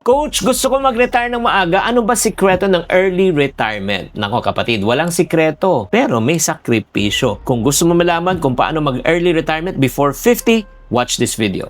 Coach, gusto ko mag-retire ng maaga. Ano ba sikreto ng early retirement? Nako kapatid, walang sikreto, pero may sakripisyo. Kung gusto mo malaman kung paano mag-early retirement before 50, watch this video.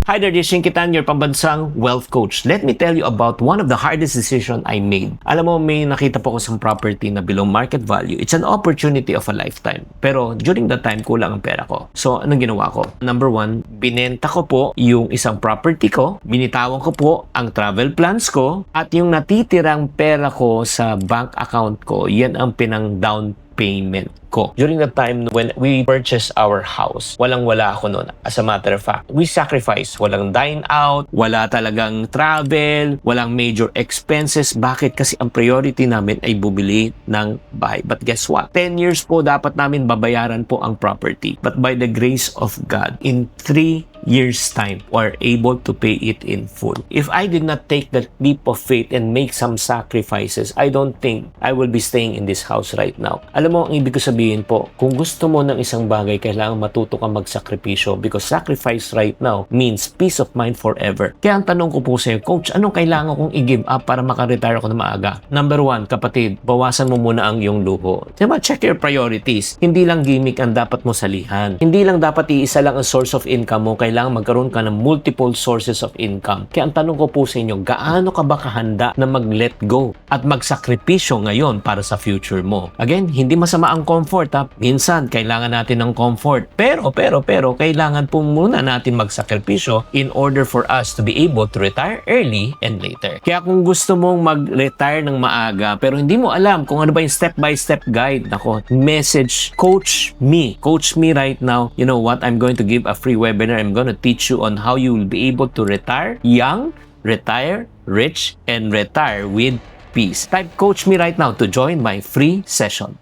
Hi there, this is Shinkitan, your pambansang wealth coach. Let me tell you about one of the hardest decisions I made. Alam mo, may nakita po ko sa property na below market value. It's an opportunity of a lifetime. Pero during that time, kulang ang pera ko. So, anong ginawa ko? Number one, binenta ko po yung isang property ko, binitawan ko po ang travel plans ko, at yung natitirang pera ko sa bank account ko, yan ang pinang down payment ko. During the time when we purchased our house, walang-wala ako noon. As a matter of fact, we sacrificed. Walang dine out, wala talagang travel, walang major expenses. Bakit? Kasi ang priority namin ay bumili ng bahay. But guess what? 10 years po dapat namin babayaran po ang property. But by the grace of God, in 3 years time, we're able to pay it in full. If I did not take that leap of faith and make some sacrifices, I don't think I will be staying in this house right now. Alam mo, ang ibig ko sabihin po, kung gusto mo ng isang bagay, kailangan matuto kang magsakripisyo because sacrifice right now means peace of mind forever. Kaya ang tanong ko po sa'yo, Coach, anong kailangan kong i-give up para makaretire ako na maaga? Number one, kapatid, bawasan mo muna ang iyong luho. Diba? Check your priorities. Hindi lang gimmick ang dapat mo salihan. Hindi lang dapat iisa lang ang source of income mo. Kailangan magkaroon ka ng multiple sources of income. Kaya ang tanong ko po sa inyo, gaano ka ba kahanda na mag-let go at magsakripisyo ngayon para sa future mo? Again, hindi masama ang comfort. Minsan, kailangan natin ng comfort. Pero, kailangan po muna natin magsakripisyo in order for us to be able to retire early and later. Kaya kung gusto mong mag-retire ng maaga, pero hindi mo alam kung ano ba yung step-by-step guide, nako, message, coach me. Coach me right now. You know what? I'm going to give a free webinar. I'm going to teach you on how you will be able to retire young, retire rich, and retire with peace. Type coach me right now to join my free session.